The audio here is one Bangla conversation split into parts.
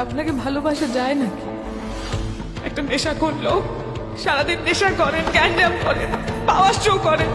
আপনাকে ভালোবাসা যায় নাকি? একটা নেশা করলো, সারাদিন নেশা করেন, গ্যান্ডাম করেন, পাওয়ার শো করেন।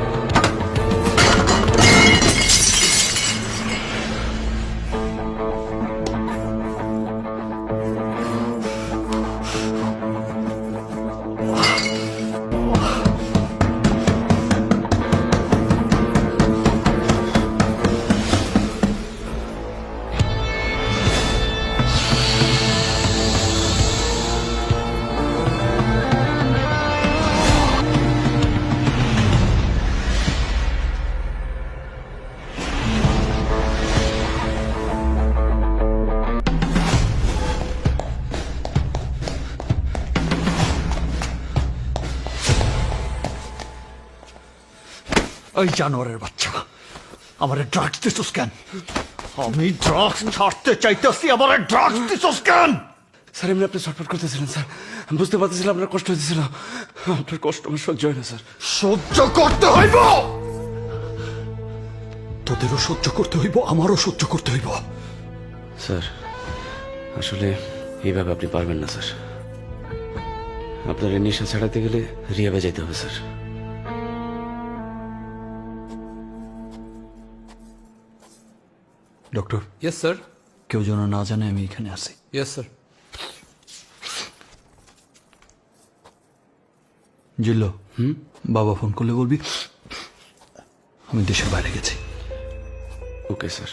ওই জানোয়ারের বাচ্চা, আমার ড্রাগস দিছস কেন? আমি ড্রাগস ছাড়তে চাইতেছি, আমার ড্রাগস দিছস কেন? স্যার এমনি আপনি ছটফট করতেছিলেন স্যার, আমি বুঝতে পারতেছিলাম আপনার কষ্ট হইতেছিল। আপনার কষ্ট আমার সহ্য হয় না স্যার। সহ্য করতে হইব, তোদেরও সহ্য করতে হইব, আমারও সহ্য করতে হইব। স্যার আসলে এইভাবে আপনি পারবেন না স্যার। আপনার এই নেশা ছাড়াতে গেলে রিহাবে যাইতে হবে স্যার। Doctor, yes sir. কেউ যেন না জানে আমি এখানে আছি। Yes sir. জিল্লো, বাবা ফোন করলে বলবি আমি দেশের বাইরে গেছি। Okay sir.